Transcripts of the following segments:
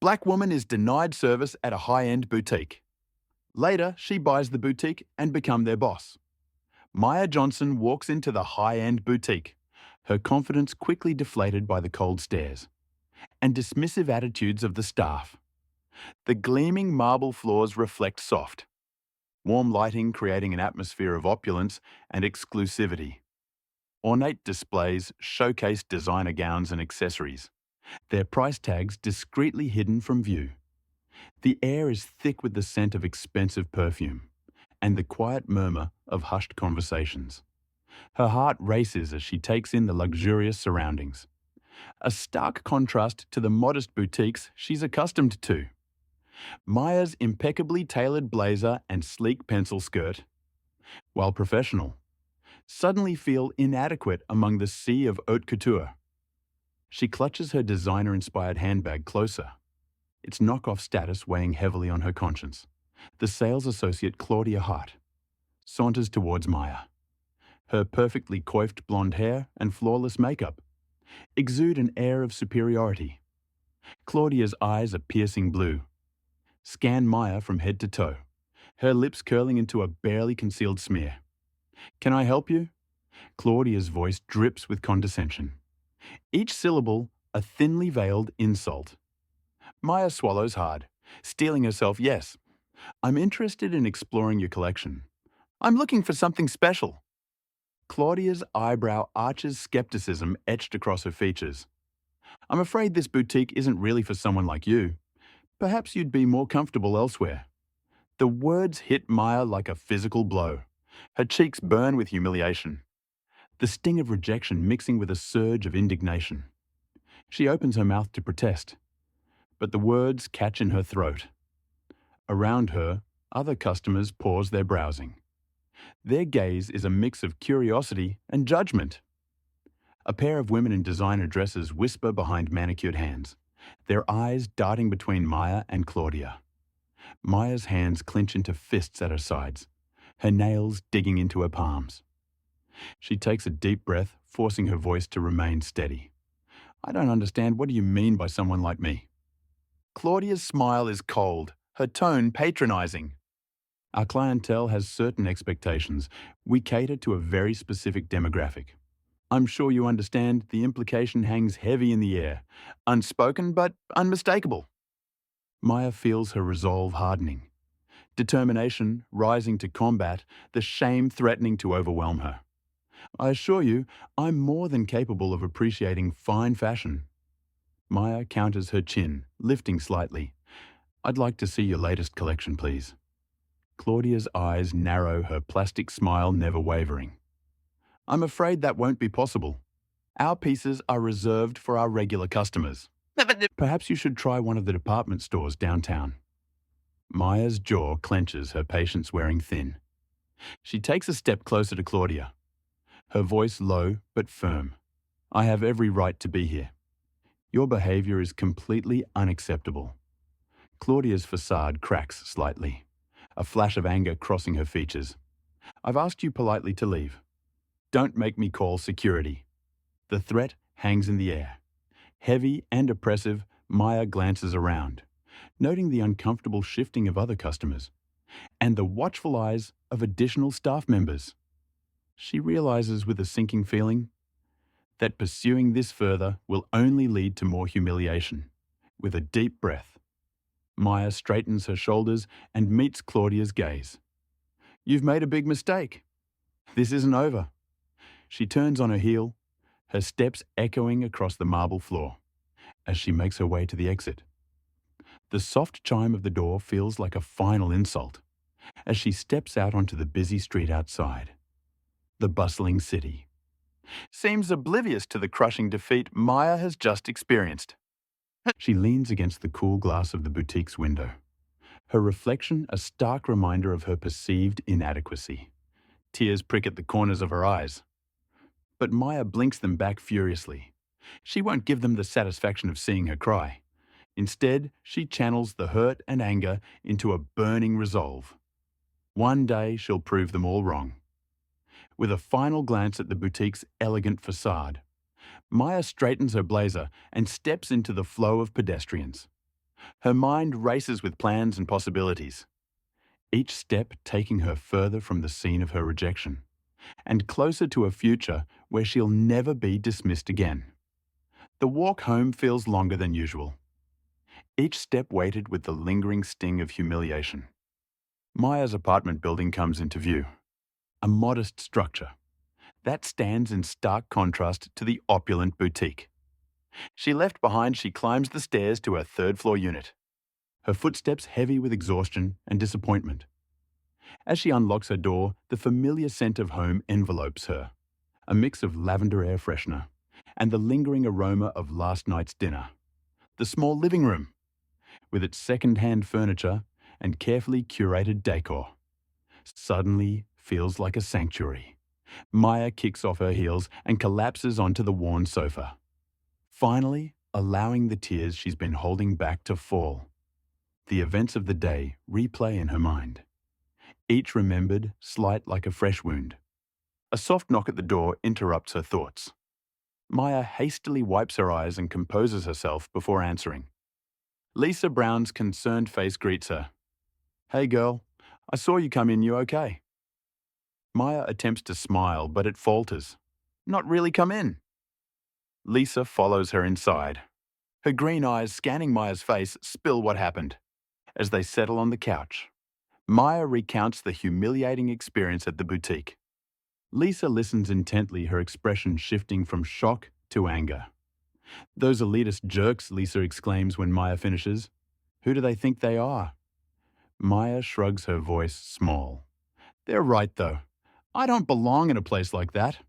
Black woman is denied service at a high-end boutique. Later, she buys the boutique and becomes their boss. Maya Johnson walks into the high-end boutique, her confidence quickly deflated by the cold stares and dismissive attitudes of the staff. The gleaming marble floors reflect soft, warm lighting creating an atmosphere of opulence and exclusivity. Ornate displays showcase designer gowns and accessories, their price tags discreetly hidden from view. The air is thick with the scent of expensive perfume and the quiet murmur of hushed conversations. Her heart races as she takes in the luxurious surroundings, a stark contrast to the modest boutiques she's accustomed to. Maya's impeccably tailored blazer and sleek pencil skirt, while professional, suddenly feel inadequate among the sea of haute couture. She clutches her designer-inspired handbag closer, its knockoff status weighing heavily on her conscience. The sales associate Claudia Hart saunters towards Maya. Her perfectly coiffed blonde hair and flawless makeup exude an air of superiority. Claudia's eyes, a piercing blue, scan Maya from head to toe, her lips curling into a barely concealed smear. "Can I help you?" Claudia's voice drips with condescension, each syllable a thinly veiled insult. Maya swallows hard, steeling herself. "Yes, I'm interested in exploring your collection. I'm looking for something special." Claudia's eyebrow arches, skepticism etched across her features. "I'm afraid this boutique isn't really for someone like you. Perhaps you'd be more comfortable elsewhere." The words hit Maya like a physical blow. Her cheeks burn with humiliation, the sting of rejection mixing with a surge of indignation. She opens her mouth to protest, but the words catch in her throat. Around her, other customers pause their browsing. Their gaze is a mix of curiosity and judgment. A pair of women in designer dresses whisper behind manicured hands, their eyes darting between Maya and Claudia. Maya's hands clench into fists at her sides, her nails digging into her palms. She takes a deep breath, forcing her voice to remain steady. "I don't understand. What do you mean by someone like me?" Claudia's smile is cold, her tone patronizing. "Our clientele has certain expectations. We cater to a very specific demographic. I'm sure you understand the implication hangs heavy in the air, unspoken but unmistakable." Maya feels her resolve hardening, determination rising to combat the shame threatening to overwhelm her. "I assure you, I'm more than capable of appreciating fine fashion." Maya counters her chin, lifting slightly. "I'd like to see your latest collection, please." Claudia's eyes narrow, her plastic smile never wavering. "I'm afraid that won't be possible. Our pieces are reserved for our regular customers. Perhaps you should try one of the department stores downtown." Maya's jaw clenches, her patience wearing thin. She takes a step closer to Claudia, her voice low but firm. "I have every right to be here. Your behavior is completely unacceptable." Claudia's facade cracks slightly, a flash of anger crossing her features. "I've asked you politely to leave. Don't make me call security." The threat hangs in the air. Heavy and oppressive, Maya glances around, noting the uncomfortable shifting of other customers and the watchful eyes of additional staff members. She realizes with a sinking feeling that pursuing this further will only lead to more humiliation. With a deep breath, Maya straightens her shoulders and meets Claudia's gaze. "You've made a big mistake. This isn't over." She turns on her heel, her steps echoing across the marble floor as she makes her way to the exit. The soft chime of the door feels like a final insult as she steps out onto the busy street outside. The bustling city seems oblivious to the crushing defeat Maya has just experienced. She leans against the cool glass of the boutique's window, her reflection a stark reminder of her perceived inadequacy. Tears prick at the corners of her eyes, but Maya blinks them back furiously. She won't give them the satisfaction of seeing her cry. Instead, she channels the hurt and anger into a burning resolve. One day she'll prove them all wrong. With a final glance at the boutique's elegant facade, Maya straightens her blazer and steps into the flow of pedestrians. Her mind races with plans and possibilities, each step taking her further from the scene of her rejection and closer to a future where she'll never be dismissed again. The walk home feels longer than usual, each step weighted with the lingering sting of humiliation. Maya's apartment building comes into view, a modest structure that stands in stark contrast to the opulent boutique. She climbs the stairs to her third-floor unit, her footsteps heavy with exhaustion and disappointment. As she unlocks her door, the familiar scent of home envelopes her, a mix of lavender air freshener and the lingering aroma of last night's dinner. The small living room, with its second-hand furniture and carefully curated decor, suddenly feels like a sanctuary. Maya kicks off her heels and collapses onto the worn sofa, finally allowing the tears she's been holding back to fall. The events of the day replay in her mind, each remembered slight like a fresh wound. A soft knock at the door interrupts her thoughts. Maya hastily wipes her eyes and composes herself before answering. Lisa Brown's concerned face greets her. "Hey girl, I saw you come in, you okay?" Maya attempts to smile, but it falters. "Not really come in." Lisa follows her inside. Her green eyes scanning Maya's face spill what happened. As they settle on the couch, Maya recounts the humiliating experience at the boutique. Lisa listens intently, her expression shifting from shock to anger. "Those elitist jerks," Lisa exclaims when Maya finishes. "Who do they think they are?" Maya shrugs, her voice small. "They're right, though. I don't belong in a place like that."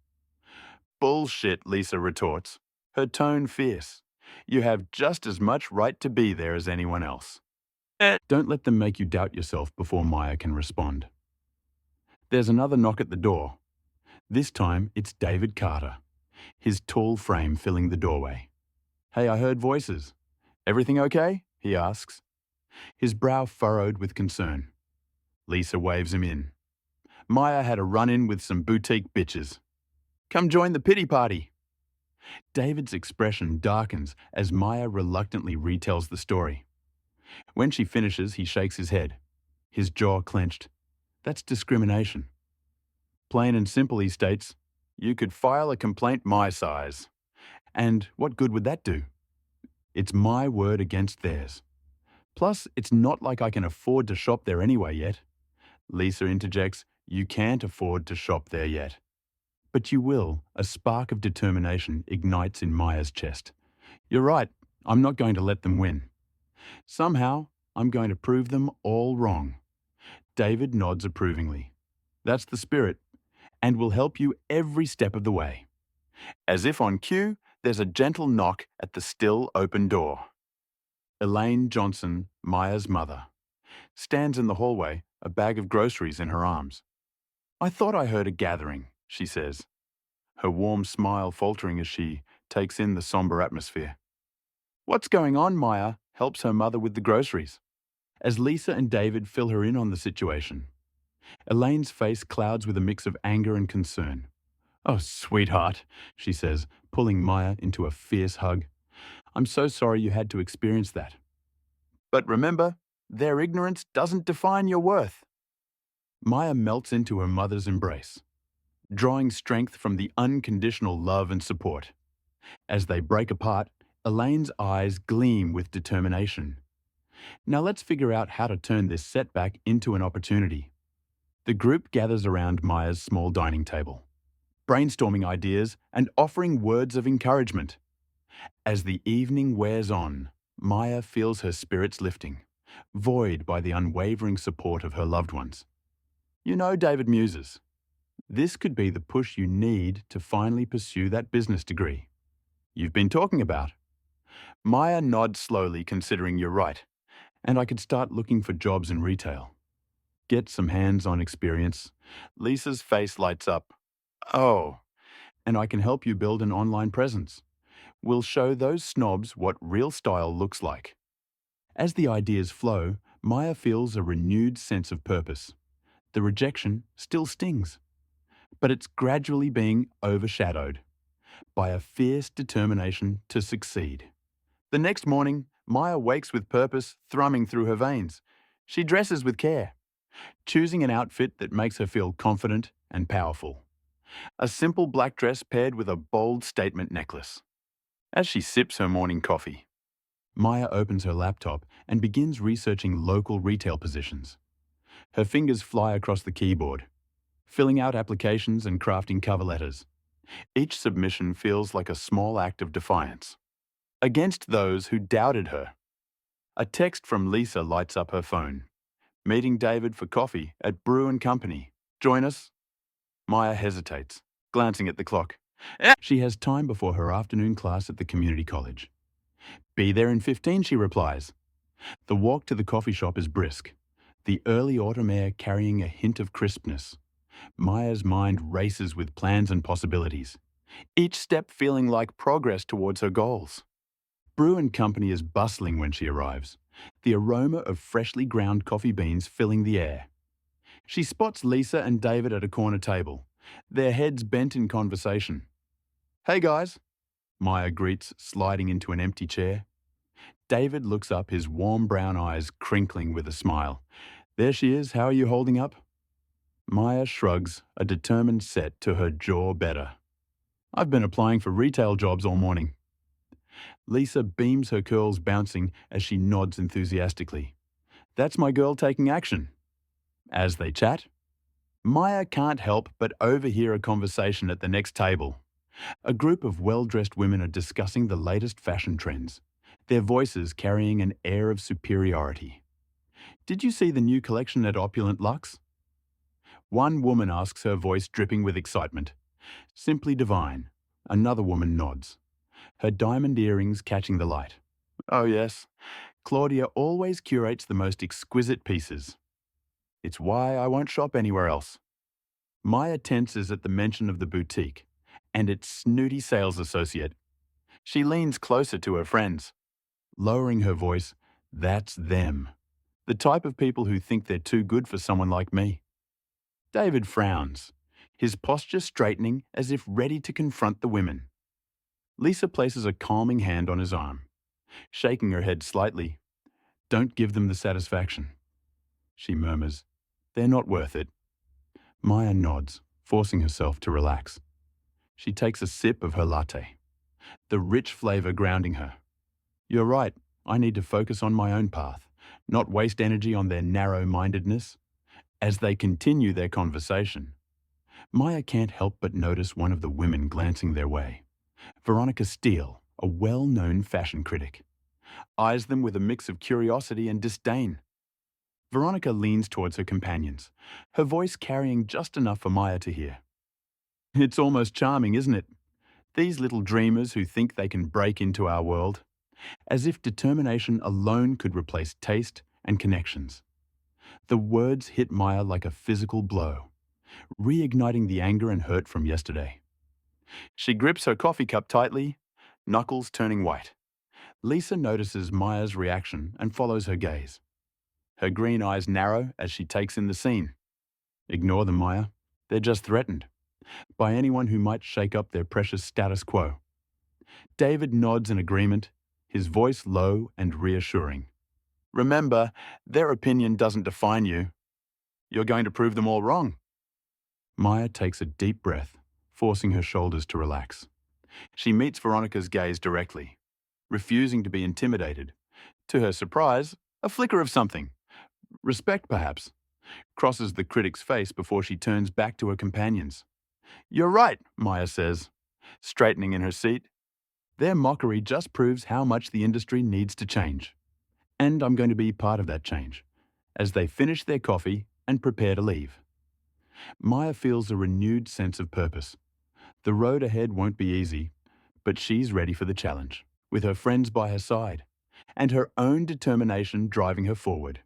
"Bullshit," Lisa retorts, her tone fierce. "You have just as much right to be there as anyone else." Don't let them make you doubt yourself before Maya can respond. There's another knock at the door. This time, it's David Carter, his tall frame filling the doorway. "Hey, I heard voices. Everything okay?" he asks, his brow furrowed with concern. Lisa waves him in. "Maya had a run-in with some boutique bitches. Come join the pity party." David's expression darkens as Maya reluctantly retells the story. When she finishes, he shakes his head, his jaw clenched. "That's discrimination." Plain and simple, he states, "you could file a complaint my size. And what good would that do? It's my word against theirs. Plus, it's not like I can afford to shop there anyway yet." Lisa interjects, "You can't afford to shop there yet." "But you will." A spark of determination ignites in Maya's chest. "You're right. I'm not going to let them win. Somehow, I'm going to prove them all wrong." David nods approvingly. "That's the spirit, and will help you every step of the way." As if on cue, there's a gentle knock at the still open door. Elaine Johnson, Maya's mother, stands in the hallway, a bag of groceries in her arms. "I thought I heard a gathering," she says, her warm smile faltering as she takes in the somber atmosphere. "What's going on?" Maya helps her mother with the groceries, as Lisa and David fill her in on the situation. Elaine's face clouds with a mix of anger and concern. "Oh, sweetheart," she says, pulling Maya into a fierce hug. "I'm so sorry you had to experience that. But remember, their ignorance doesn't define your worth." Maya melts into her mother's embrace, drawing strength from the unconditional love and support. As they break apart, Elaine's eyes gleam with determination. "Now let's figure out how to turn this setback into an opportunity." The group gathers around Maya's small dining table, brainstorming ideas and offering words of encouragement. As the evening wears on, Maya feels her spirits lifting, buoyed by the unwavering support of her loved ones. "You know," David muses, "this could be the push you need to finally pursue that business degree you've been talking about." Maya nods slowly, considering, "You're right, and I could start looking for jobs in retail. Get some hands-on experience." Lisa's face lights up. "Oh, and I can help you build an online presence. We'll show those snobs what real style looks like." As the ideas flow, Maya feels a renewed sense of purpose. The rejection still stings, but it's gradually being overshadowed by a fierce determination to succeed. The next morning, Maya wakes with purpose thrumming through her veins. She dresses with care, choosing an outfit that makes her feel confident and powerful. A simple black dress paired with a bold statement necklace. As she sips her morning coffee, Maya opens her laptop and begins researching local retail positions. Her fingers fly across the keyboard, filling out applications and crafting cover letters. Each submission feels like a small act of defiance against those who doubted her. A text from Lisa lights up her phone. Meeting David for coffee at Brew and Company. Join us? Maya hesitates, glancing at the clock. She has time before her afternoon class at the community college. Be there in 15, she replies. The walk to the coffee shop is brisk, the early autumn air carrying a hint of crispness. Maya's mind races with plans and possibilities, each step feeling like progress towards her goals. Brew and Company is bustling when she arrives, the aroma of freshly ground coffee beans filling the air. She spots Lisa and David at a corner table, their heads bent in conversation. Hey guys, Maya greets, sliding into an empty chair. David looks up, his warm brown eyes crinkling with a smile. There she is, how are you holding up? Maya shrugs, a determined set to her jaw better. I've been applying for retail jobs all morning. Lisa beams, her curls bouncing as she nods enthusiastically. That's my girl taking action. As they chat, Maya can't help but overhear a conversation at the next table. A group of well-dressed women are discussing the latest fashion trends, their voices carrying an air of superiority. Did you see the new collection at Opulent Luxe? One woman asks, her voice dripping with excitement. Simply divine. Another woman nods, her diamond earrings catching the light. Oh yes, Claudia always curates the most exquisite pieces. It's why I won't shop anywhere else. Maya tenses at the mention of the boutique and its snooty sales associate. She leans closer to her friends, lowering her voice. That's them. The type of people who think they're too good for someone like me. David frowns, his posture straightening as if ready to confront the women. Lisa places a calming hand on his arm, shaking her head slightly. Don't give them the satisfaction, she murmurs. They're not worth it. Maya nods, forcing herself to relax. She takes a sip of her latte, the rich flavor grounding her. You're right, I need to focus on my own path, not waste energy on their narrow-mindedness. As they continue their conversation, Maya can't help but notice one of the women glancing their way. Veronica Steele, a well-known fashion critic, eyes them with a mix of curiosity and disdain. Veronica leans towards her companions, her voice carrying just enough for Maya to hear. It's almost charming, isn't it? These little dreamers who think they can break into our world, as if determination alone could replace taste and connections. The words hit Maya like a physical blow, reigniting the anger and hurt from yesterday. She grips her coffee cup tightly, knuckles turning white. Lisa notices Maya's reaction and follows her gaze. Her green eyes narrow as she takes in the scene. Ignore them, Maya. They're just threatened by anyone who might shake up their precious status quo. David nods in agreement, his voice low and reassuring. Remember, their opinion doesn't define you. You're going to prove them all wrong. Maya takes a deep breath, forcing her shoulders to relax. She meets Veronica's gaze directly, refusing to be intimidated. To her surprise, a flicker of something, respect perhaps, crosses the critic's face before she turns back to her companions. You're right, Maya says, straightening in her seat. Their mockery just proves how much the industry needs to change. And I'm going to be part of that change, as they finish their coffee and prepare to leave. Maya feels a renewed sense of purpose. The road ahead won't be easy, but she's ready for the challenge, with her friends by her side, and her own determination driving her forward.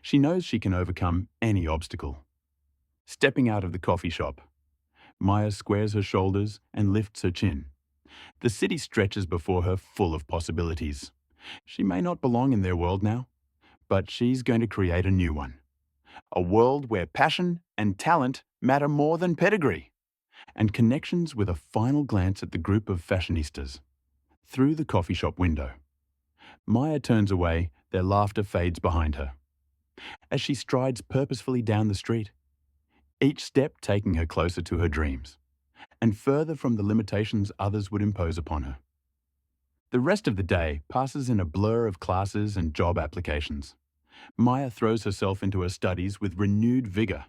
She knows she can overcome any obstacle. Stepping out of the coffee shop, Maya squares her shoulders and lifts her chin. The city stretches before her, full of possibilities. She may not belong in their world now, but she's going to create a new one. A world where passion and talent matter more than pedigree. And connections with a final glance at the group of fashionistas through the coffee shop window. Maya turns away, their laughter fades behind her. As she strides purposefully down the street, each step taking her closer to her dreams, and further from the limitations others would impose upon her. The rest of the day passes in a blur of classes and job applications. Maya throws herself into her studies with renewed vigour,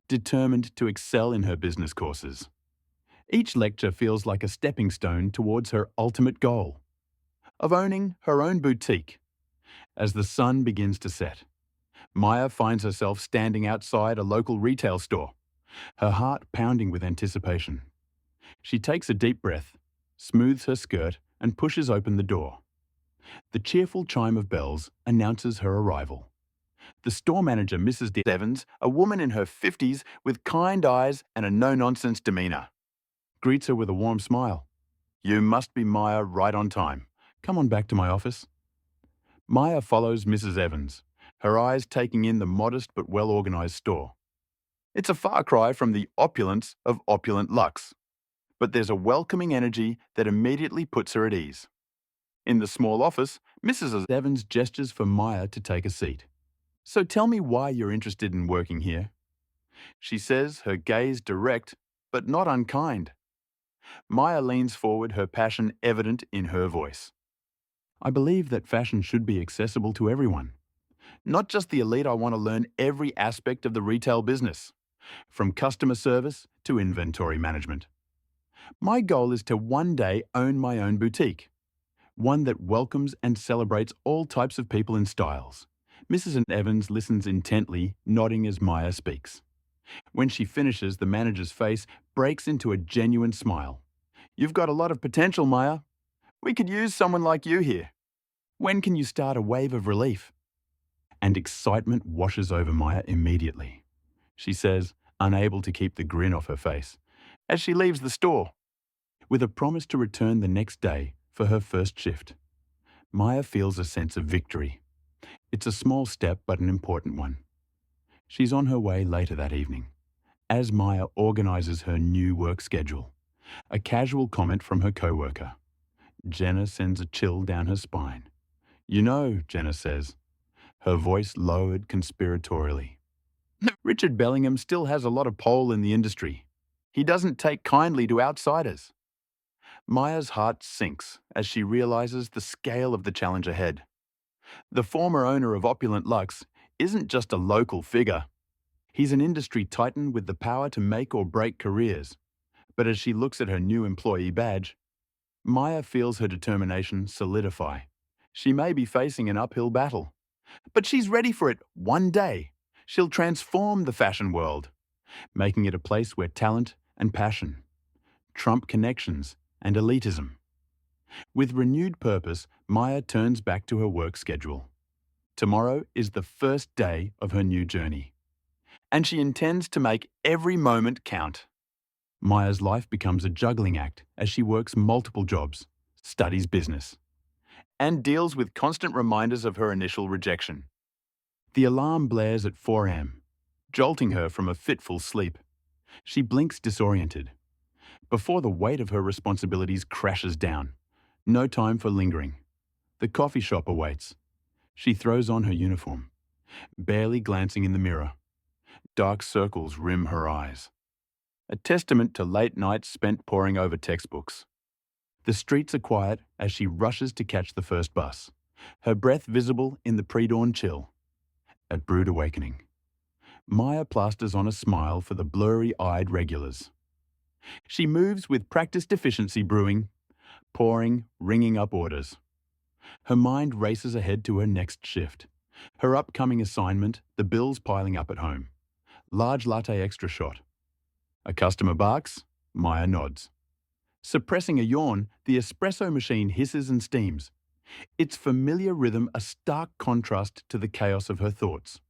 determined to excel in her business courses. Each lecture feels like a stepping stone towards her ultimate goal of owning her own boutique. As the sun begins to set, Maya finds herself standing outside a local retail store, her heart pounding with anticipation. She takes a deep breath, smooths her skirt, and pushes open the door. The cheerful chime of bells announces her arrival. The store manager, Mrs. Evans, a woman in her 50s with kind eyes and a no-nonsense demeanour, greets her with a warm smile. "You must be Maya right on time. Come on back to my office." Maya follows Mrs. Evans, her eyes taking in the modest but well-organised store. It's a far cry from the opulence of opulent luxe, but there's a welcoming energy that immediately puts her at ease. In the small office, Mrs. Evans gestures for Maya to take a seat. "So tell me why you're interested in working here," she says, her gaze direct but not unkind. Maya leans forward, her passion evident in her voice. "I believe that fashion should be accessible to everyone. Not just the elite. I want to learn every aspect of the retail business, from customer service to inventory management. My goal is to one day own my own boutique, one that welcomes and celebrates all types of people and styles." Mrs. Evans listens intently, nodding as Maya speaks. When she finishes, the manager's face breaks into a genuine smile. "You've got a lot of potential, Maya. We could use someone like you here. When can you start a wave of relief?" And excitement washes over Maya immediately. She says, unable to keep the grin off her face, as she leaves the store. With a promise to return the next day for her first shift, Maya feels a sense of victory. It's a small step, but an important one. She's on her way later that evening, as Maya organises her new work schedule. A casual comment from her co-worker. Jenna sends a chill down her spine. "You know," Jenna says, her voice lowered conspiratorially, "Richard Bellingham still has a lot of pull in the industry. He doesn't take kindly to outsiders." Maya's heart sinks as she realises the scale of the challenge ahead. The former owner of Opulent Luxe isn't just a local figure. He's an industry titan with the power to make or break careers. But as she looks at her new employee badge, Maya feels her determination solidify. She may be facing an uphill battle, but she's ready for it. One day, she'll transform the fashion world, making it a place where talent and passion trump connections and elitism. With renewed purpose, Maya turns back to her work schedule. Tomorrow is the first day of her new journey, and she intends to make every moment count. Maya's life becomes a juggling act as she works multiple jobs, studies business, and deals with constant reminders of her initial rejection. The alarm blares at 4 a.m., jolting her from a fitful sleep. She blinks disoriented, before the weight of her responsibilities crashes down. No time for lingering. The coffee shop awaits. She throws on her uniform, barely glancing in the mirror. Dark circles rim her eyes, a testament to late nights spent poring over textbooks. The streets are quiet as she rushes to catch the first bus, her breath visible in the pre-dawn chill. At Brood Awakening, Maya plasters on a smile for the blurry-eyed regulars. She moves with practiced efficiency, brewing, pouring, ringing up orders. Her mind races ahead to her next shift, her upcoming assignment, the bills piling up at home. Large latte extra shot. A customer barks, Maya nods. Suppressing a yawn, the espresso machine hisses and steams, its familiar rhythm a stark contrast to the chaos of her thoughts.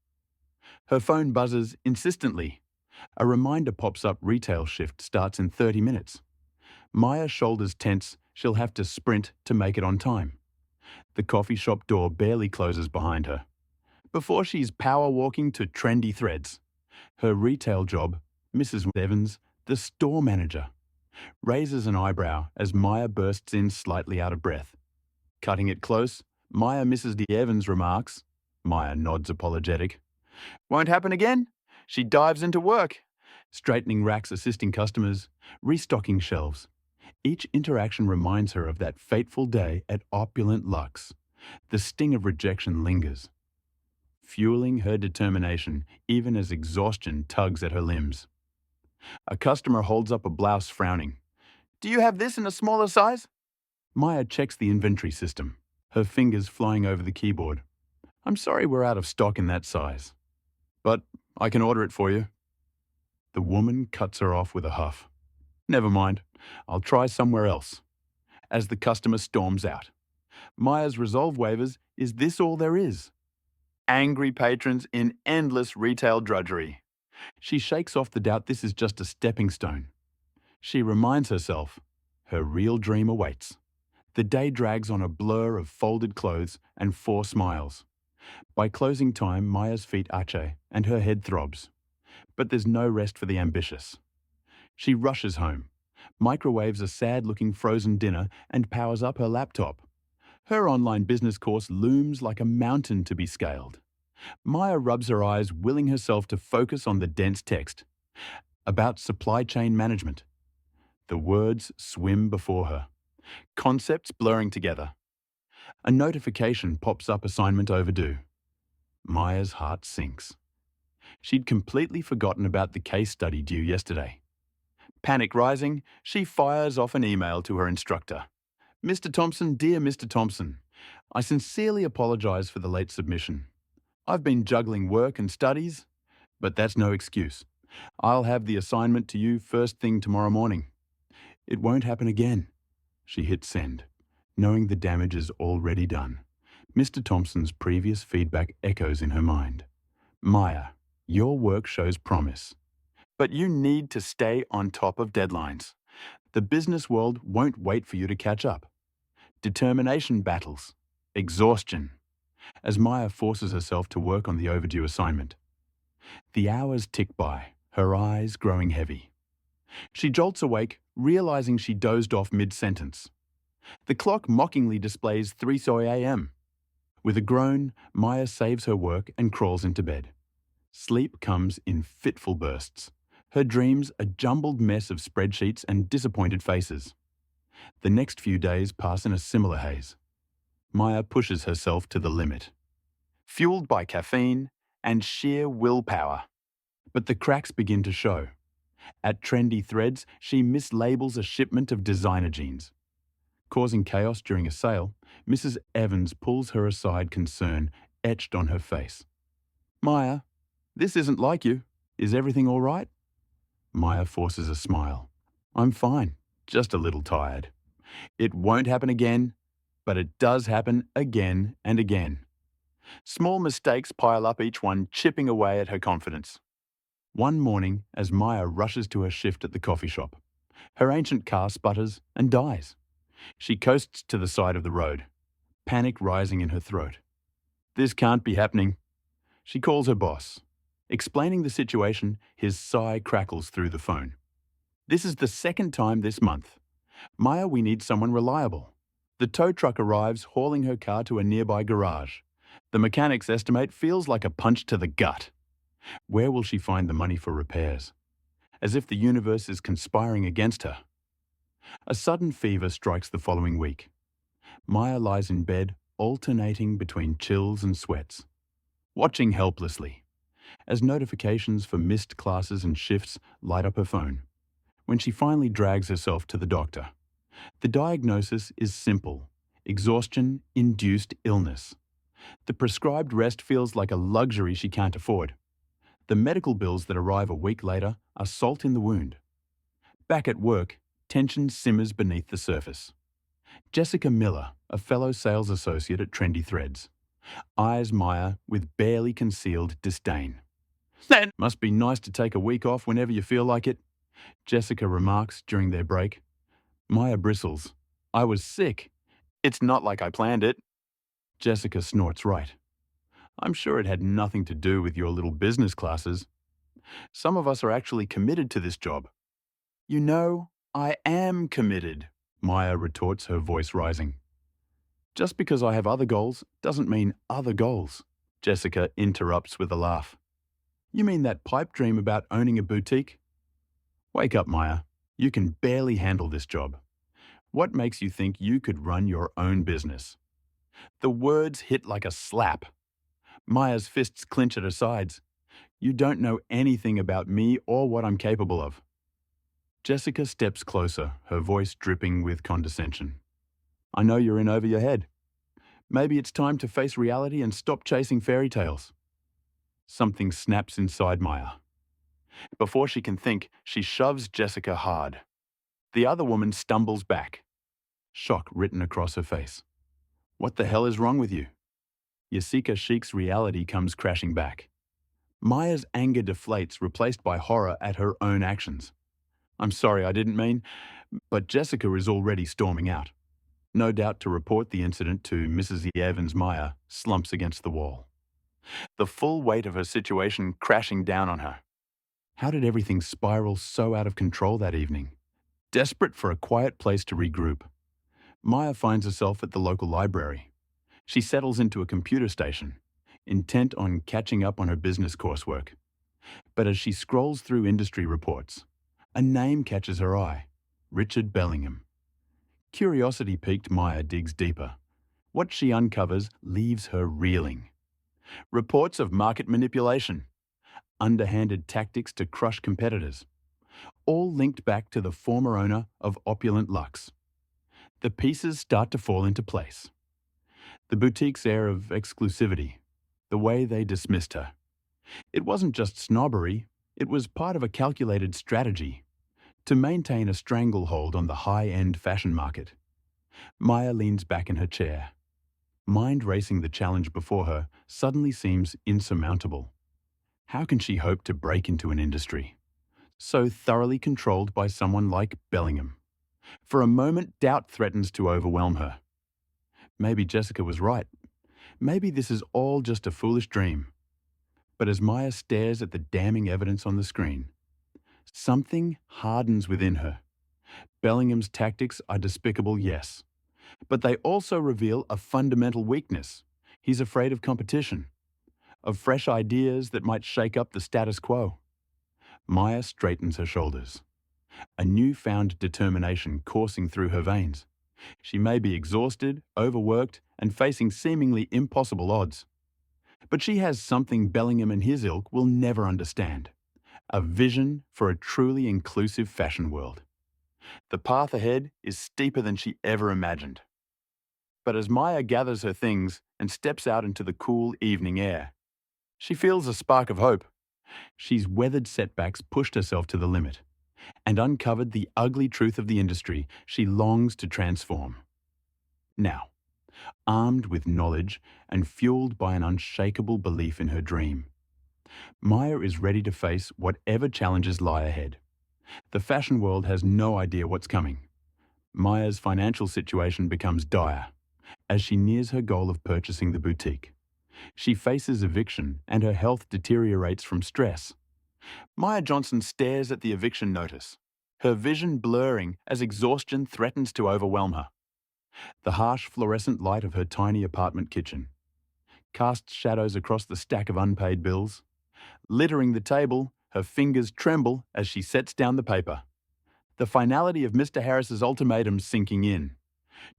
Her phone buzzes insistently. A reminder pops up, retail shift starts in 30 minutes. Maya's shoulders tense, she'll have to sprint to make it on time. The coffee shop door barely closes behind her, before she's power walking to trendy threads. Her retail job, Mrs. Evans, the store manager, raises an eyebrow as Maya bursts in slightly out of breath. Cutting it close, Maya Mrs. D. Evans remarks. Maya nods apologetic. Won't happen again? She dives into work, straightening racks, assisting customers, restocking shelves. Each interaction reminds her of that fateful day at Opulent Luxe. The sting of rejection lingers, fueling her determination even as exhaustion tugs at her limbs. A customer holds up a blouse frowning. Do you have this in a smaller size? Maya checks the inventory system, her fingers flying over the keyboard. I'm sorry we're out of stock in that size, but I can order it for you. The woman cuts her off with a huff. Never mind, I'll try somewhere else. As the customer storms out, Maya's resolve wavers, is this all there is? Angry patrons in endless retail drudgery. She shakes off the doubt this is just a stepping stone. She reminds herself, her real dream awaits. The day drags on a blur of folded clothes and 4 smiles. By closing time, Maya's feet ache and her head throbs. But there's no rest for the ambitious. She rushes home, microwaves a sad-looking frozen dinner and powers up her laptop. Her online business course looms like a mountain to be scaled. Maya rubs her eyes, willing herself to focus on the dense text. About supply chain management. The words swim before her, concepts blurring together. A notification pops up, assignment overdue. Maya's heart sinks. She'd completely forgotten about the case study due yesterday. Panic rising, she fires off an email to her instructor. Mr. Thompson, dear Mr. Thompson, I sincerely apologize for the late submission. I've been juggling work and studies, but that's no excuse. I'll have the assignment to you first thing tomorrow morning. It won't happen again. She hit send, knowing the damage is already done. Mr. Thompson's previous feedback echoes in her mind. Maya, your work shows promise, but you need to stay on top of deadlines. The business world won't wait for you to catch up. Determination battles, exhaustion, as Maya forces herself to work on the overdue assignment. The hours tick by, her eyes growing heavy. She jolts awake, realizing she dozed off mid-sentence. The clock mockingly displays 3:00 a.m. With a groan, Maya saves her work and crawls into bed. Sleep comes in fitful bursts. Her dreams a jumbled mess of spreadsheets and disappointed faces. The next few days pass in a similar haze. Maya pushes herself to the limit, fueled by caffeine and sheer willpower. But the cracks begin to show. At Trendy Threads, she mislabels a shipment of designer jeans. Causing chaos during a sale, Mrs. Evans pulls her aside, concern etched on her face. Maya, this isn't like you. Is everything all right? Maya forces a smile. I'm fine, just a little tired. It won't happen again, but it does happen again and again. Small mistakes pile up, each one chipping away at her confidence. One morning, as Maya rushes to her shift at the coffee shop, her ancient car sputters and dies. She coasts to the side of the road, panic rising in her throat. This can't be happening. She calls her boss. Explaining the situation, his sigh crackles through the phone. This is the 2nd time this month. Maya, we need someone reliable. The tow truck arrives, hauling her car to a nearby garage. The mechanic's estimate feels like a punch to the gut. Where will she find the money for repairs? As if the universe is conspiring against her. A sudden fever strikes the following week. Maya lies in bed, alternating between chills and sweats, watching helplessly, as notifications for missed classes and shifts light up her phone. When she finally drags herself to the doctor, the diagnosis is simple: exhaustion-induced illness. The prescribed rest feels like a luxury she can't afford. The medical bills that arrive a week later are salt in the wound. Back at work, tension simmers beneath the surface. Jessica Miller, a fellow sales associate at Trendy Threads, eyes Maya with barely concealed disdain. That must be nice to take a week off whenever you feel like it, Jessica remarks during their break. Maya bristles. I was sick. It's not like I planned it. Jessica snorts right. I'm sure it had nothing to do with your little business classes. Some of us are actually committed to this job. You know, I am committed, Maya retorts, her voice rising. Just because I have other goals doesn't mean other goals, Jessica interrupts with a laugh. You mean that pipe dream about owning a boutique? Wake up, Maya. You can barely handle this job. What makes you think you could run your own business? The words hit like a slap. Maya's fists clench at her sides. You don't know anything about me or what I'm capable of. Jessica steps closer, her voice dripping with condescension. I know you're in over your head. Maybe it's time to face reality and stop chasing fairy tales. Something snaps inside Maya. Before she can think, she shoves Jessica hard. The other woman stumbles back, shock written across her face. What the hell is wrong with you? Yasika Sheik's reality comes crashing back. Maya's anger deflates, replaced by horror at her own actions. I'm sorry, I didn't mean, but Jessica is already storming out. No doubt to report the incident to Mrs. Evans. Maya slumps against the wall, the full weight of her situation crashing down on her. How did everything spiral so out of control that evening? Desperate for a quiet place to regroup, Maya finds herself at the local library. She settles into a computer station, intent on catching up on her business coursework. But as she scrolls through industry reports, a name catches her eye: Richard Bellingham. Curiosity piqued, Maya digs deeper. What she uncovers leaves her reeling. Reports of market manipulation, underhanded tactics to crush competitors, all linked back to the former owner of Opulent Luxe. The pieces start to fall into place. The boutique's air of exclusivity, the way they dismissed her. It wasn't just snobbery, it was part of a calculated strategy to maintain a stranglehold on the high-end fashion market. Maya leans back in her chair. Mind racing, the challenge before her suddenly seems insurmountable. How can she hope to break into an industry so thoroughly controlled by someone like Bellingham? For a moment, doubt threatens to overwhelm her. Maybe Jessica was right. Maybe this is all just a foolish dream. But as Maya stares at the damning evidence on the screen, something hardens within her. Bellingham's tactics are despicable, yes, but they also reveal a fundamental weakness. He's afraid of competition, of fresh ideas that might shake up the status quo. Maya straightens her shoulders, a newfound determination coursing through her veins. She may be exhausted, overworked, and facing seemingly impossible odds. But she has something Bellingham and his ilk will never understand: a vision for a truly inclusive fashion world. The path ahead is steeper than she ever imagined. But as Maya gathers her things and steps out into the cool evening air, she feels a spark of hope. She's weathered setbacks, pushed herself to the limit, and uncovered the ugly truth of the industry she longs to transform. Now, armed with knowledge and fueled by an unshakable belief in her dream, Maya is ready to face whatever challenges lie ahead. The fashion world has no idea what's coming. Maya's financial situation becomes dire as she nears her goal of purchasing the boutique. She faces eviction and her health deteriorates from stress. Maya Johnson stares at the eviction notice, her vision blurring as exhaustion threatens to overwhelm her. The harsh fluorescent light of her tiny apartment kitchen casts shadows across the stack of unpaid bills. Littering the table, her fingers tremble as she sets down the paper. The finality of Mr. Harris's ultimatum sinking in.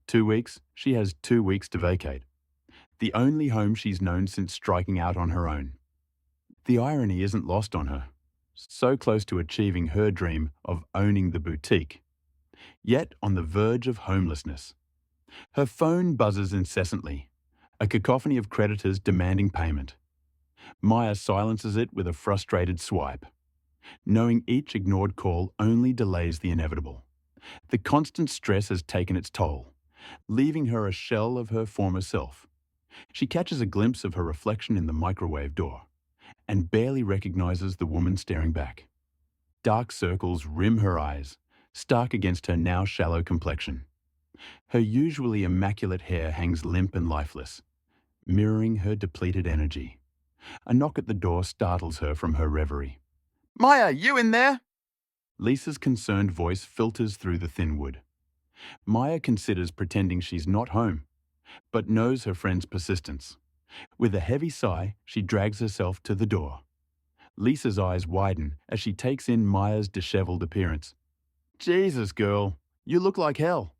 2 weeks, she has 2 weeks to vacate. The only home she's known since striking out on her own. The irony isn't lost on her. So close to achieving her dream of owning the boutique, yet on the verge of homelessness. Her phone buzzes incessantly, a cacophony of creditors demanding payment. Maya silences it with a frustrated swipe, knowing each ignored call only delays the inevitable. The constant stress has taken its toll, leaving her a shell of her former self. She catches a glimpse of her reflection in the microwave door and barely recognizes the woman staring back. Dark circles rim her eyes, stark against her now shallow complexion. Her usually immaculate hair hangs limp and lifeless, mirroring her depleted energy. A knock at the door startles her from her reverie. "Maya, you in there?" Lisa's concerned voice filters through the thin wood. Maya considers pretending she's not home, but knows her friend's persistence. With a heavy sigh, she drags herself to the door. Lisa's eyes widen as she takes in Maya's disheveled appearance. Jesus, girl, you look like hell.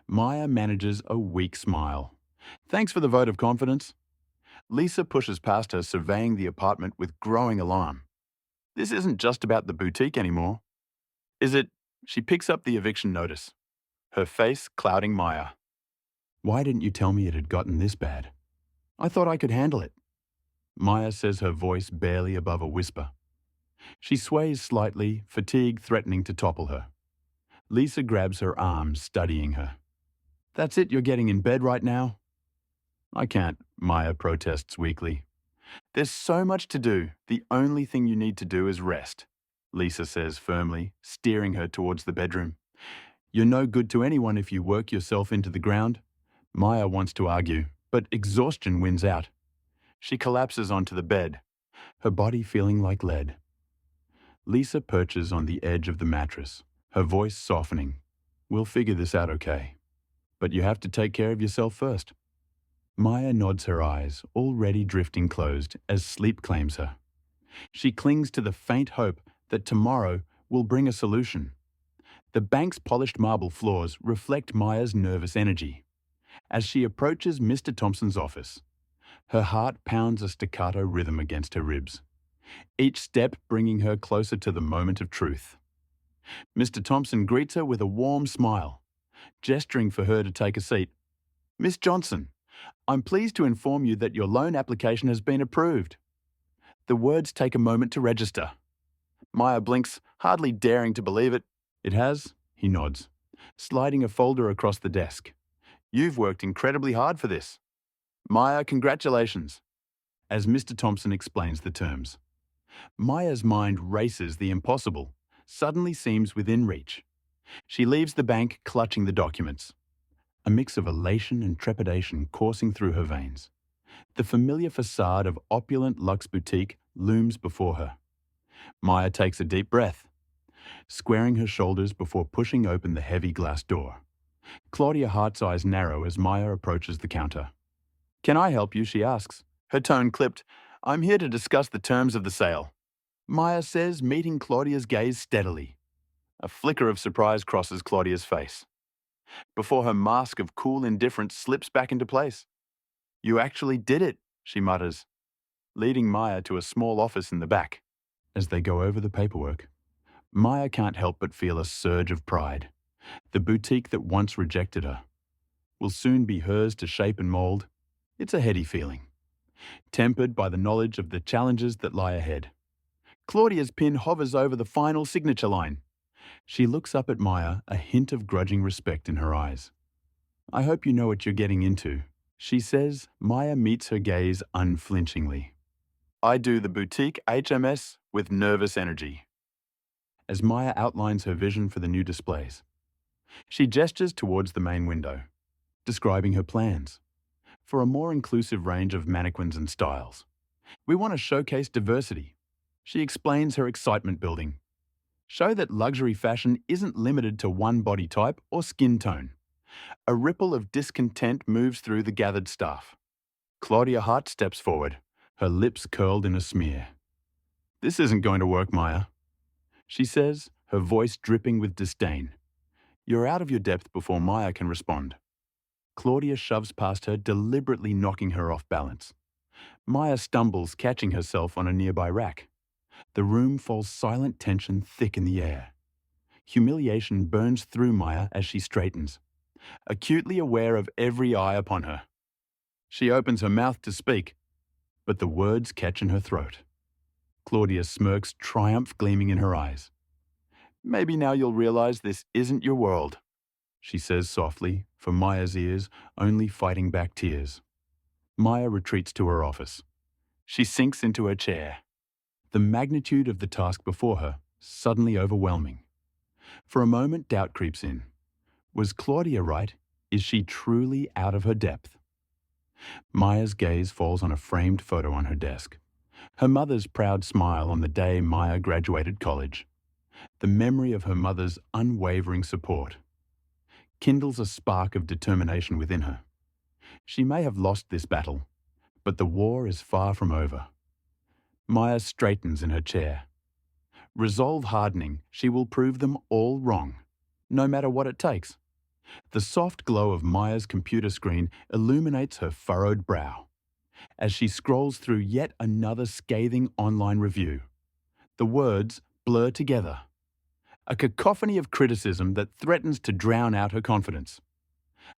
Maya manages a weak smile. Thanks for the vote of confidence. Lisa pushes past her, surveying the apartment with growing alarm. This isn't just about the boutique anymore. Is it? She picks up the eviction notice, her face clouding Maya. Why didn't you tell me it had gotten this bad? I thought I could handle it. Maya says, her voice barely above a whisper. She sways slightly, fatigue threatening to topple her. Lisa grabs her arm, studying her. That's it, you're getting in bed right now? I can't, Maya protests weakly. There's so much to do. The only thing you need to do is rest, Lisa says firmly, steering her towards the bedroom. You're no good to anyone if you work yourself into the ground. Maya wants to argue, but exhaustion wins out. She collapses onto the bed, her body feeling like lead. Lisa perches on the edge of the mattress, her voice softening. We'll figure this out okay. But you have to take care of yourself first. Maya nods, her eyes, already drifting closed as sleep claims her. She clings to the faint hope that tomorrow will bring a solution. The bank's polished marble floors reflect Maya's nervous energy. As she approaches Mr. Thompson's office, her heart pounds a staccato rhythm against her ribs, each step bringing her closer to the moment of truth. Mr. Thompson greets her with a warm smile, gesturing for her to take a seat. Miss Johnson, I'm pleased to inform you that your loan application has been approved. The words take a moment to register. Maya blinks, hardly daring to believe it. It has, he nods, sliding a folder across the desk. You've worked incredibly hard for this. Maya, congratulations, as Mr. Thompson explains the terms. Maya's mind races. The impossible suddenly seems within reach. She leaves the bank clutching the documents, a mix of elation and trepidation coursing through her veins. The familiar facade of opulent luxe boutique looms before her. Maya takes a deep breath, squaring her shoulders before pushing open the heavy glass door. Claudia Hart's eyes narrow as Maya approaches the counter. Can I help you? She asks, her tone clipped. I'm here to discuss the terms of the sale, Maya says, meeting Claudia's gaze steadily. A flicker of surprise crosses Claudia's face, before her mask of cool indifference slips back into place. You actually did it, she mutters, leading Maya to a small office in the back. As they go over the paperwork, Maya can't help but feel a surge of pride. The boutique that once rejected her will soon be hers to shape and mold. It's a heady feeling, tempered by the knowledge of the challenges that lie ahead. Claudia's pin hovers over the final signature line. She looks up at Maya, a hint of grudging respect in her eyes. I hope you know what you're getting into, she says. Maya meets her gaze unflinchingly. I do the boutique HMS with nervous energy. As Maya outlines her vision for the new displays, she gestures towards the main window, describing her plans. For a more inclusive range of mannequins and styles, we want to showcase diversity. She explains her excitement building. Show that luxury fashion isn't limited to one body type or skin tone. A ripple of discontent moves through the gathered staff. Claudia Hart steps forward, her lips curled in a smear. This isn't going to work, Maya, she says, her voice dripping with disdain. You're out of your depth before Maya can respond. Claudia shoves past her, deliberately knocking her off balance. Maya stumbles, catching herself on a nearby rack. The room falls, silent tension thick in the air. Humiliation burns through Maya as she straightens, acutely aware of every eye upon her. She opens her mouth to speak, but the words catch in her throat. Claudia smirks, triumph gleaming in her eyes. Maybe now you'll realize this isn't your world, she says softly, for Maya's ears only fighting back tears. Maya retreats to her office. She sinks into her chair, the magnitude of the task before her suddenly overwhelming. For a moment, doubt creeps in. Was Claudia right? Is she truly out of her depth? Maya's gaze falls on a framed photo on her desk. Her mother's proud smile on the day Maya graduated college. The memory of her mother's unwavering support kindles a spark of determination within her. She may have lost this battle, but the war is far from over. Maya straightens in her chair. Resolve hardening, she will prove them all wrong, no matter what it takes. The soft glow of Maya's computer screen illuminates her furrowed brow as she scrolls through yet another scathing online review. The words blur together, a cacophony of criticism that threatens to drown out her confidence.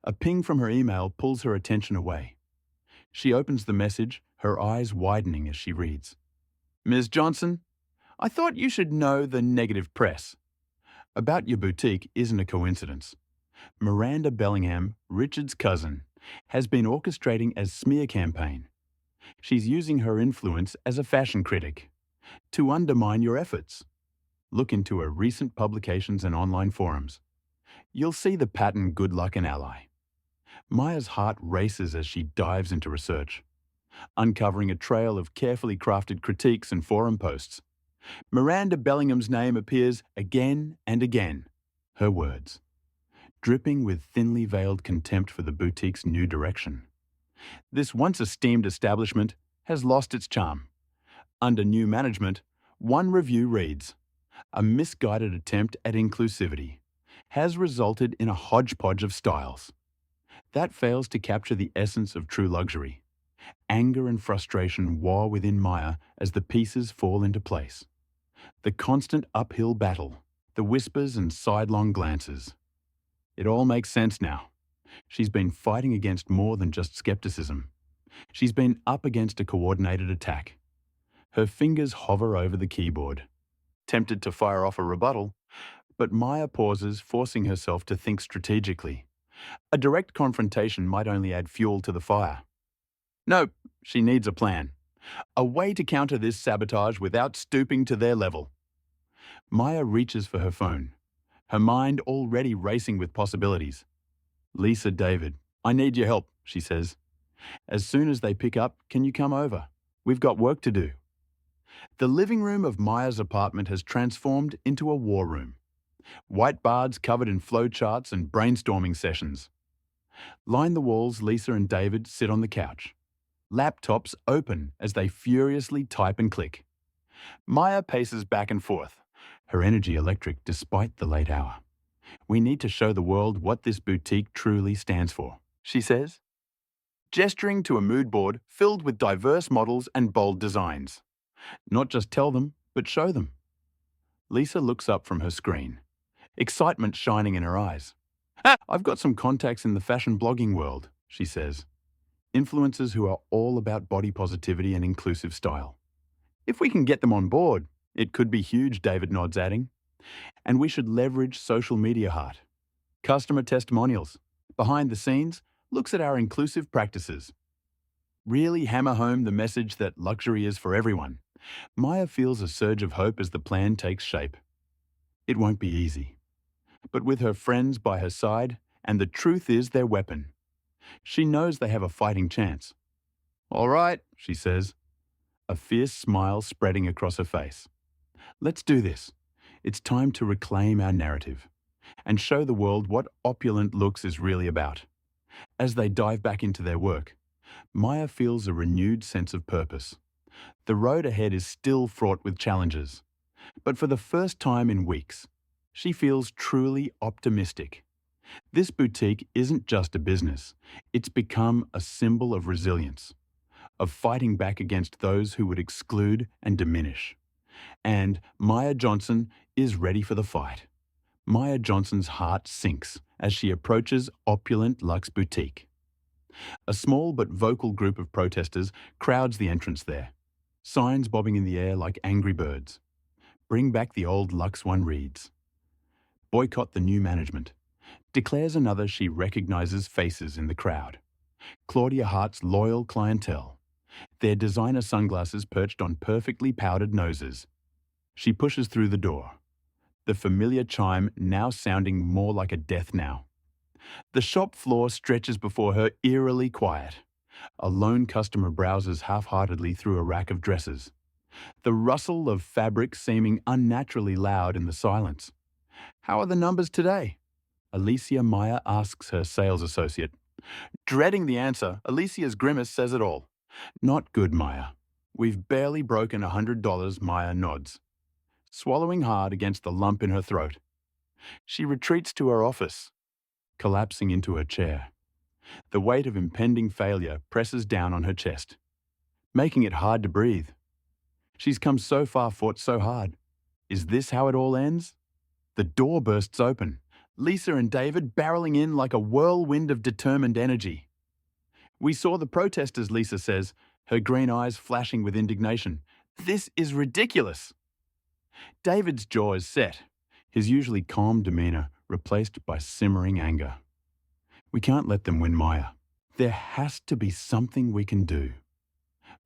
A ping from her email pulls her attention away. She opens the message, her eyes widening as she reads. Ms. Johnson, I thought you should know the negative press about your boutique isn't a coincidence. Miranda Bellingham, Richard's cousin, has been orchestrating a smear campaign. She's using her influence as a fashion critic to undermine your efforts. Look into her recent publications and online forums. You'll see the pattern good luck an ally. Maya's heart races as she dives into research, uncovering a trail of carefully crafted critiques and forum posts. Miranda Bellingham's name appears again and again. Her words, dripping with thinly veiled contempt for the boutique's new direction. This once esteemed establishment has lost its charm. Under new management, one review reads, a misguided attempt at inclusivity has resulted in a hodgepodge of styles. That fails to capture the essence of true luxury. Anger and frustration war within Maya as the pieces fall into place. The constant uphill battle, the whispers and sidelong glances. It all makes sense now. She's been fighting against more than just skepticism. She's been up against a coordinated attack. Her fingers hover over the keyboard, tempted to fire off a rebuttal, but Maya pauses, forcing herself to think strategically. A direct confrontation might only add fuel to the fire. No, she needs a plan. A way to counter this sabotage without stooping to their level. Maya reaches for her phone, her mind already racing with possibilities. Lisa, David, I need your help, she says. As soon as they pick up, can you come over? We've got work to do. The living room of Maya's apartment has transformed into a war room. Whiteboards covered in flowcharts and brainstorming sessions. Line the walls, Lisa and David sit on the couch. Laptops open as they furiously type and click. Maya paces back and forth, her energy electric despite the late hour. We need to show the world what this boutique truly stands for, she says, gesturing to a mood board filled with diverse models and bold designs. Not just tell them, but show them. Lisa looks up from her screen, excitement shining in her eyes. I've got some contacts in the fashion blogging world, she says. Influencers who are all about body positivity and inclusive style. If we can get them on board, it could be huge, David nods, adding. And we should leverage social media heart. Customer testimonials, behind the scenes, looks at our inclusive practices. Really hammer home the message that luxury is for everyone. Maya feels a surge of hope as the plan takes shape. It won't be easy. But with her friends by her side, and the truth is their weapon, she knows they have a fighting chance. All right, she says, a fierce smile spreading across her face. Let's do this. It's time to reclaim our narrative and show the world what opulent looks is really about. As they dive back into their work, Maya feels a renewed sense of purpose. The road ahead is still fraught with challenges, but for the first time in weeks, she feels truly optimistic. This boutique isn't just a business, it's become a symbol of resilience, of fighting back against those who would exclude and diminish. And Maya Johnson is ready for the fight. Maya Johnson's heart sinks as she approaches opulent Luxe Boutique. A small but vocal group of protesters crowds the entrance there, signs bobbing in the air like angry birds. Bring back the old Luxe, one reads. Boycott the new management, declares another she recognizes faces in the crowd. Claudia Hart's loyal clientele, their designer sunglasses perched on perfectly powdered noses. She pushes through the door, the familiar chime now sounding more like a death knell. The shop floor stretches before her eerily quiet. A lone customer browses half-heartedly through a rack of dresses, the rustle of fabric seeming unnaturally loud in the silence. How are the numbers today? Alicia Meyer asks her sales associate. Dreading the answer, Alicia's grimace says it all. Not good, Maya. We've barely broken $100, Maya nods, swallowing hard against the lump in her throat. She retreats to her office, collapsing into her chair. The weight of impending failure presses down on her chest, making it hard to breathe. She's come so far, fought so hard. Is this how it all ends? The door bursts open, Lisa and David barreling in like a whirlwind of determined energy. We saw the protesters, Lisa says, her green eyes flashing with indignation. This is ridiculous. David's jaw is set, his usually calm demeanour replaced by simmering anger. We can't let them win, Maya. There has to be something we can do.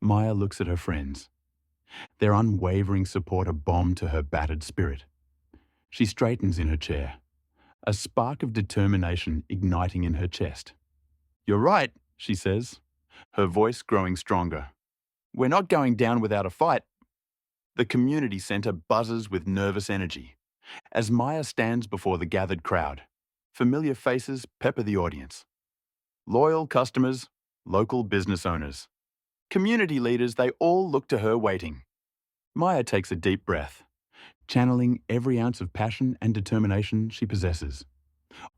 Maya looks at her friends. Their unwavering support a bomb to her battered spirit. She straightens in her chair, a spark of determination igniting in her chest. You're right, she says, her voice growing stronger. We're not going down without a fight. The community centre buzzes with nervous energy as Maya stands before the gathered crowd. Familiar faces pepper the audience. Loyal customers, local business owners, community leaders, they all look to her waiting. Maya takes a deep breath, channeling every ounce of passion and determination she possesses.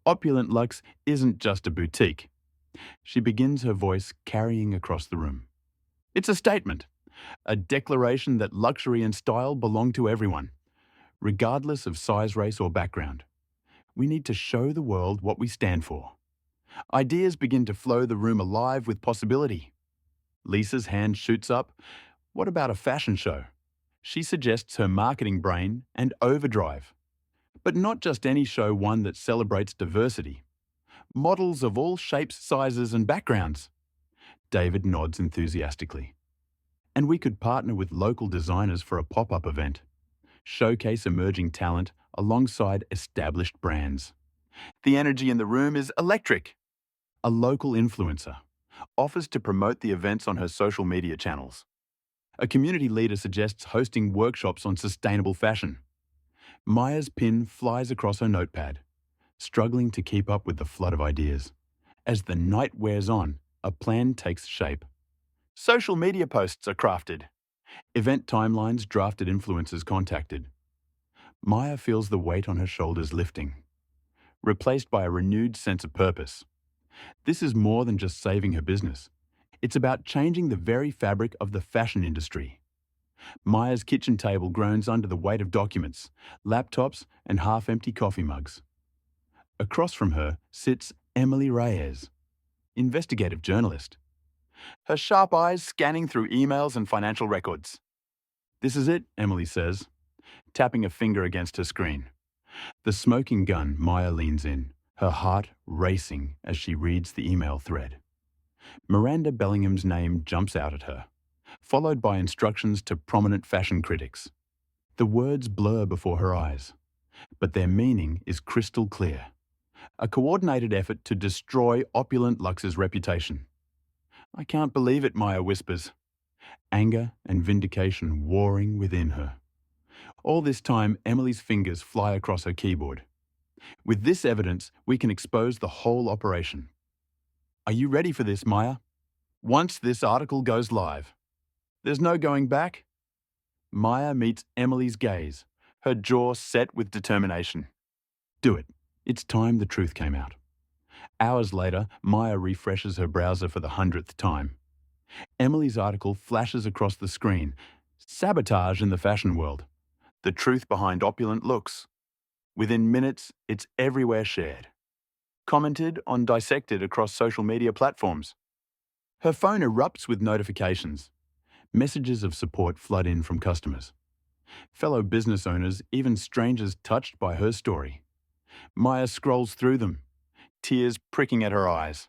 Opulent Luxe isn't just a boutique. She begins her voice carrying across the room. It's a statement, a declaration that luxury and style belong to everyone, regardless of size, race, or background. We need to show the world what we stand for. Ideas begin to flow, the room alive with possibility. Lisa's hand shoots up. What about a fashion show? She suggests her marketing brain and overdrive. But not just any show, one that celebrates diversity. Models of all shapes, sizes, and backgrounds. David nods enthusiastically. And we could partner with local designers for a pop-up event. Showcase emerging talent alongside established brands. The energy in the room is electric. A local influencer offers to promote the events on her social media channels. A community leader suggests hosting workshops on sustainable fashion. Maya's pen flies across her notepad, struggling to keep up with the flood of ideas. As the night wears on, a plan takes shape. Social media posts are crafted. Event timelines drafted, influencers contacted. Maya feels the weight on her shoulders lifting, replaced by a renewed sense of purpose. This is more than just saving her business. It's about changing the very fabric of the fashion industry. Maya's kitchen table groans under the weight of documents, laptops, and half-empty coffee mugs. Across from her sits Emily Reyes, investigative journalist, her sharp eyes scanning through emails and financial records. This is it, Emily says, tapping a finger against her screen. The smoking gun, Maya leans in, her heart racing as she reads the email thread. Miranda Bellingham's name jumps out at her, followed by instructions to prominent fashion critics. The words blur before her eyes, but their meaning is crystal clear. A coordinated effort to destroy Opulent Luxe's reputation. I can't believe it, Maya whispers, anger and vindication warring within her. All this time, Emily's fingers fly across her keyboard. With this evidence, we can expose the whole operation. Are you ready for this, Maya? Once this article goes live, there's no going back. Maya meets Emily's gaze, her jaw set with determination. Do it. It's time the truth came out. Hours later, Maya refreshes her browser for the 100th time. Emily's article flashes across the screen. Sabotage in the fashion world. The truth behind opulent looks. Within minutes, it's everywhere shared. Commented on, dissected across social media platforms. Her phone erupts with notifications. Messages of support flood in from customers, fellow business owners, even strangers touched by her story. Maya scrolls through them, tears pricking at her eyes.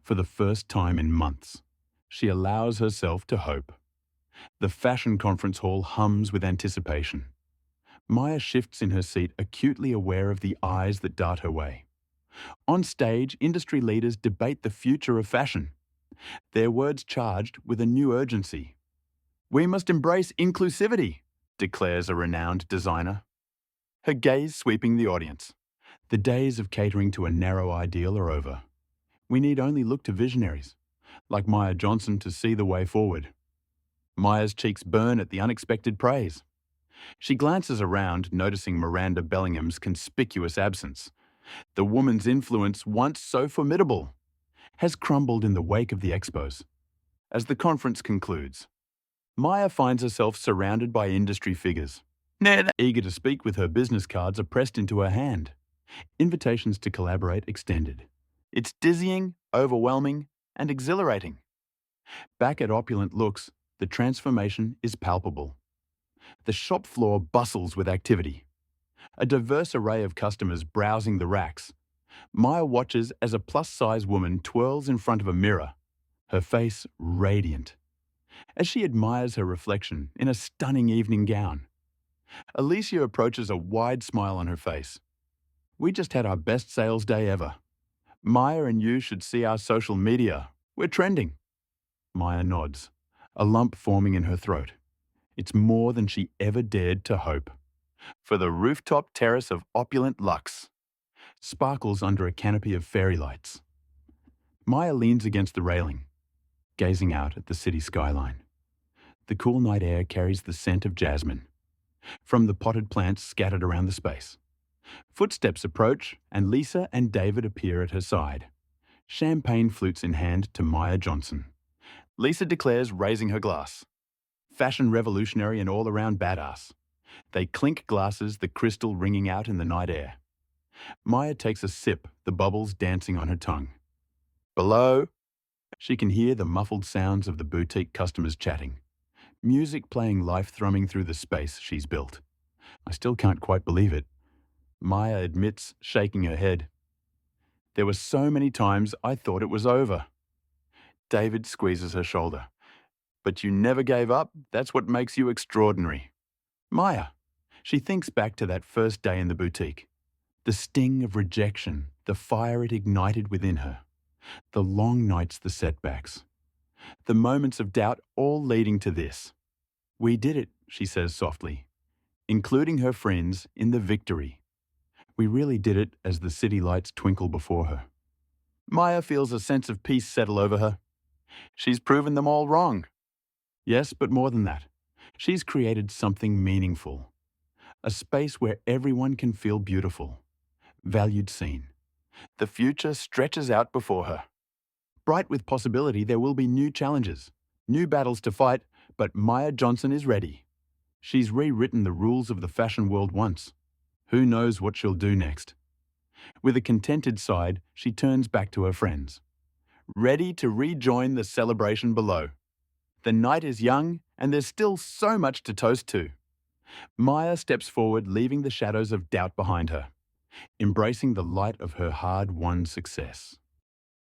For the first time in months, she allows herself to hope. The fashion conference hall hums with anticipation. Maya shifts in her seat, acutely aware of the eyes that dart her way. On stage, industry leaders debate the future of fashion, their words charged with a new urgency. We must embrace inclusivity, declares a renowned designer, her gaze sweeping the audience. The days of catering to a narrow ideal are over. We need only look to visionaries, like Maya Johnson, to see the way forward. Maya's cheeks burn at the unexpected praise. She glances around, noticing Miranda Bellingham's conspicuous absence. The woman's influence, once so formidable, has crumbled in the wake of the expos. As the conference concludes, Maya finds herself surrounded by industry figures. Eager to speak with, her business cards are pressed into her hand. Invitations to collaborate extended. It's dizzying, overwhelming, and exhilarating. Back at Opulent Looks, the transformation is palpable. The shop floor bustles with activity. A diverse array of customers browsing the racks. Maya watches as a plus-size woman twirls in front of a mirror, her face radiant, as she admires her reflection in a stunning evening gown. Alicia approaches, a wide smile on her face. We just had our best sales day ever. Maya and you should see our social media. We're trending. Maya nods, a lump forming in her throat. It's more than she ever dared to hope. For the rooftop terrace of Opulent Luxe sparkles under a canopy of fairy lights. Maya leans against the railing, gazing out at the city skyline. The cool night air carries the scent of jasmine from the potted plants scattered around the space. Footsteps approach, and Lisa and David appear at her side, champagne flutes in hand, to Maya Johnson. Lisa declares, raising her glass. Fashion revolutionary and all-around badass. They clink glasses, the crystal ringing out in the night air. Maya takes a sip, the bubbles dancing on her tongue. Below, she can hear the muffled sounds of the boutique customers chatting. Music playing, life thrumming through the space she's built. I still can't quite believe it, Maya admits, shaking her head. There were so many times I thought it was over. David squeezes her shoulder. But you never gave up. That's what makes you extraordinary. Maya. She thinks back to that first day in the boutique. The sting of rejection, the fire it ignited within her. The long nights, the setbacks. The moments of doubt, all leading to this. We did it, she says softly, including her friends in the victory. We really did it, as the city lights twinkle before her. Maya feels a sense of peace settle over her. She's proven them all wrong. Yes, but more than that. She's created something meaningful. A space where everyone can feel beautiful, valued, seen. The future stretches out before her. Bright with possibility, there will be new challenges, new battles to fight, but Maya Johnson is ready. She's rewritten the rules of the fashion world once. Who knows what she'll do next? With a contented sigh, she turns back to her friends, ready to rejoin the celebration below. The night is young, and there's still so much to toast to. Maya steps forward, leaving the shadows of doubt behind her, embracing the light of her hard-won success.